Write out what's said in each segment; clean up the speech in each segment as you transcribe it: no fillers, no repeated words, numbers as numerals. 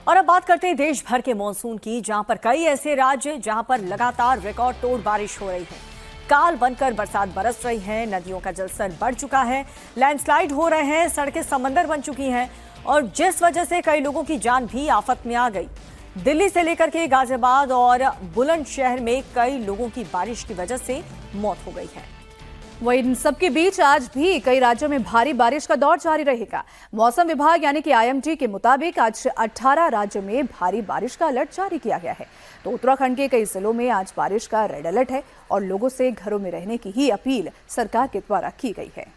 और अब बात करते हैं देश भर के मॉनसून की, जहां पर कई ऐसे राज्य जहां पर लगातार रिकॉर्ड तोड़ बारिश हो रही है। काल बनकर बरसात बरस रही है, नदियों का जलस्तर बढ़ चुका है, लैंडस्लाइड हो रहे हैं, सड़कें समंदर बन चुकी हैं और जिस वजह से कई लोगों की जान भी आफत में आ गई। दिल्ली से लेकर के गाजियाबाद और बुलंदशहर में कई लोगों की बारिश की वजह से मौत हो गई है। वहीं इन सबके बीच आज भी कई राज्यों में भारी बारिश का दौर जारी रहेगा। मौसम विभाग यानी कि IMD के मुताबिक आज 18 राज्यों में भारी बारिश का अलर्ट जारी किया गया है। तो उत्तराखंड के कई जिलों में आज बारिश का रेड अलर्ट है और लोगों से घरों में रहने की ही अपील सरकार के द्वारा की गई है।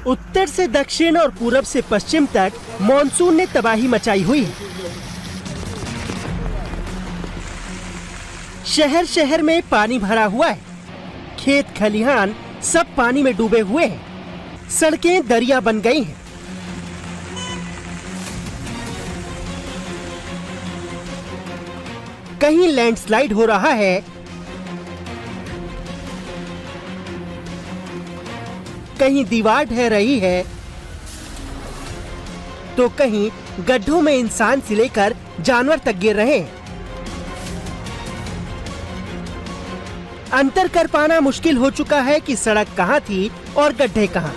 उत्तर से दक्षिण और पूरब से पश्चिम तक मॉनसून ने तबाही मचाई हुई है। शहर शहर में पानी भरा हुआ है, खेत खलिहान सब पानी में डूबे हुए हैं, सड़कें दरिया बन गई हैं। कहीं लैंडस्लाइड हो रहा है, कहीं दीवार ढह रही है, तो कहीं गड्ढों में इंसान से लेकर जानवर तक गिर रहे हैं। अंतर कर पाना मुश्किल हो चुका है कि सड़क कहां थी और गड्ढे कहां।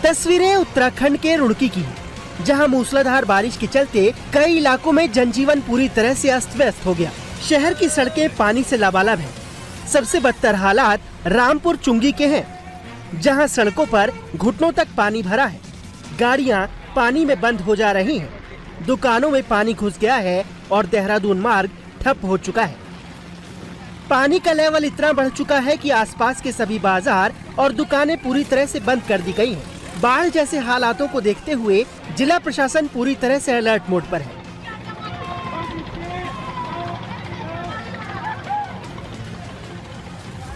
तस्वीरें उत्तराखंड के रुड़की की हैं, जहां मूसलाधार बारिश के चलते कई इलाकों में जनजीवन पूरी तरह से अस्त व्यस्त हो गया। शहर की सड़कें पानी से लबालब हैं। सबसे बदतर हालात रामपुर चुंगी के हैं, जहां सड़कों पर घुटनों तक पानी भरा है, गाड़ियां पानी में बंद हो जा रही हैं, दुकानों में पानी घुस गया है और देहरादून मार्ग ठप हो चुका है। पानी का लेवल इतना बढ़ चुका है कि आसपास के सभी बाजार और दुकानें पूरी तरह से बंद कर दी गई हैं। बाढ़ जैसे हालातों को देखते हुए जिला प्रशासन पूरी तरह से अलर्ट मोड पर है।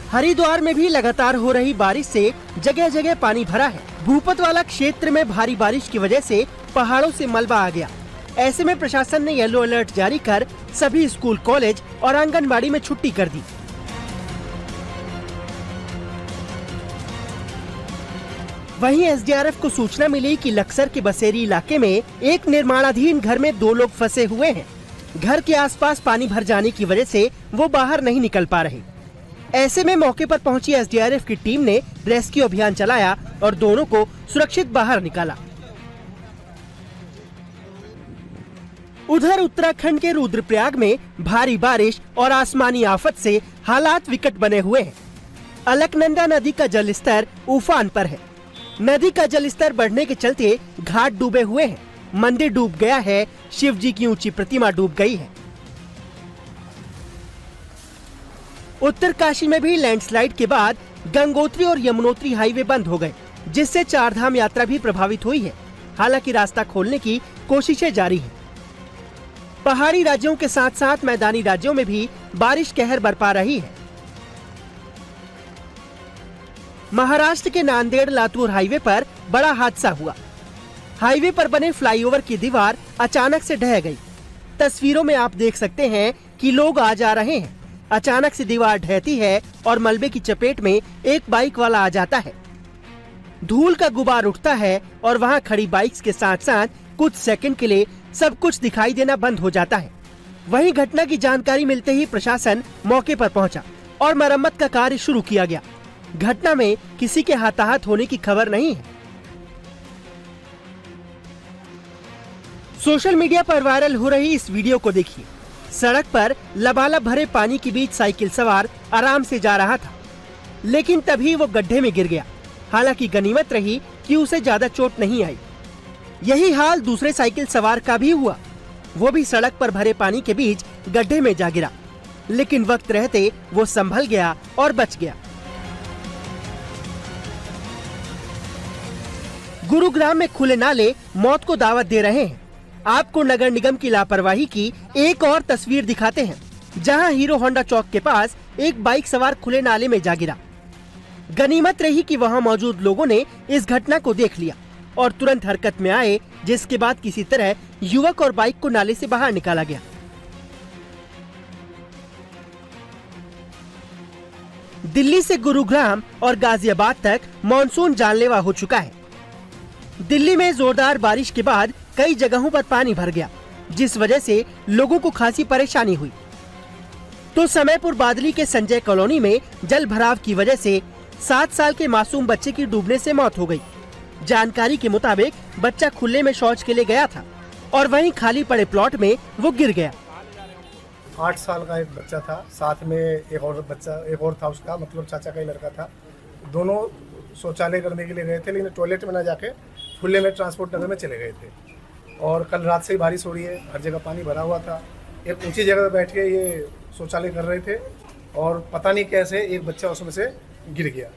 हरिद्वार में भी लगातार हो रही बारिश से जगह जगह पानी भरा है। भूपत वाला क्षेत्र में भारी बारिश की वजह से पहाड़ों से मलबा आ गया। ऐसे में प्रशासन ने येलो अलर्ट जारी कर सभी स्कूल, कॉलेज और आंगनबाड़ी में छुट्टी कर दी। वहीं SDRF को सूचना मिली कि लक्सर के बसेरी इलाके में एक निर्माणाधीन घर में 2 लोग फंसे हुए हैं। घर के आसपास पानी भर जाने की वजह से वो बाहर नहीं निकल पा रहे। ऐसे में मौके पर पहुंची SDRF की टीम ने रेस्क्यू अभियान चलाया और दोनों को सुरक्षित बाहर निकाला। उधर उत्तराखंड के रुद्रप्रयाग में भारी बारिश और आसमानी आफत से हालात विकट बने हुए हैं। अलकनंदा नदी का जलस्तर उफान पर है। नदी का जलस्तर बढ़ने के चलते घाट डूबे हुए हैं, मंदिर डूब गया है, शिव जी की ऊंची प्रतिमा डूब गई है। उत्तरकाशी में भी लैंडस्लाइड के बाद गंगोत्री और यमुनोत्री हाईवे बंद हो गए, जिससे चारधाम यात्रा भी प्रभावित हुई है। हालांकि रास्ता खोलने की कोशिशें जारी हैं। पहाड़ी राज्यों के साथ साथ मैदानी राज्यों में भी बारिश कहर बरपा रही है। महाराष्ट्र के नांदेड़ लातूर हाईवे पर बड़ा हादसा हुआ। हाईवे पर बने फ्लाईओवर की दीवार अचानक से ढह गई। तस्वीरों में आप देख सकते हैं कि लोग आ जा रहे हैं। अचानक से दीवार ढहती है और मलबे की चपेट में एक बाइक वाला आ जाता है। धूल का गुबार उठता है और वहां खड़ी बाइक्स के साथ साथ कुछ सेकंड के लिए सब कुछ दिखाई देना बंद हो जाता है। वहीं घटना की जानकारी मिलते ही प्रशासन मौके पर पहुंचा और मरम्मत का कार्य शुरू किया गया। घटना में किसी के हताहत होने की खबर नहीं है। सोशल मीडिया पर वायरल हो रही इस वीडियो को देखिए। सड़क पर लबालब भरे पानी के बीच साइकिल सवार आराम से जा रहा था, लेकिन तभी वो गड्ढे में गिर गया। हालांकि गनीमत रही कि उसे ज्यादा चोट नहीं आई। यही हाल दूसरे साइकिल सवार का भी हुआ। वो भी सड़क पर भरे पानी के बीच गड्ढे में जा गिरा, लेकिन वक्त रहते वो संभल गया और बच गया। गुरुग्राम में खुले नाले मौत को दावत दे रहे हैं। आपको नगर निगम की लापरवाही की एक और तस्वीर दिखाते हैं, जहां हीरो होंडा चौक के पास एक बाइक सवार खुले नाले में जा गिरा। गनीमत रही कि वहां मौजूद लोगों ने इस घटना को देख लिया और तुरंत हरकत में आए, जिसके बाद किसी तरह युवक और बाइक को नाले से बाहर निकाला गया। दिल्ली से गुरुग्राम और गाजियाबाद तक मानसून जानलेवा हो चुका है। दिल्ली में जोरदार बारिश के बाद कई जगहों पर पानी भर गया, जिस वजह से लोगों को खासी परेशानी हुई। तो समयपुर बादली के संजय कॉलोनी में जल भराव की वजह से 7 साल के मासूम बच्चे की डूबने से मौत हो गई। जानकारी के मुताबिक बच्चा खुले में शौच के लिए गया था और वहीं खाली पड़े प्लॉट में वो गिर गया। 8 साल का एक बच्चा था, साथ में एक और था उसका, मतलब चाचा का ही लड़का था। दोनों शौचालय करने के लिए गए थे, लेकिन टॉयलेट में ना जाके खुले में ट्रांसपोर्ट नगर में चले गए थे। और कल रात से ही बारिश हो रही है, हर जगह पानी भरा हुआ था। एक ऊंची जगह पर बैठ के ये शौचालय कर रहे थे और पता नहीं कैसे एक बच्चा उसमें से गिर गया।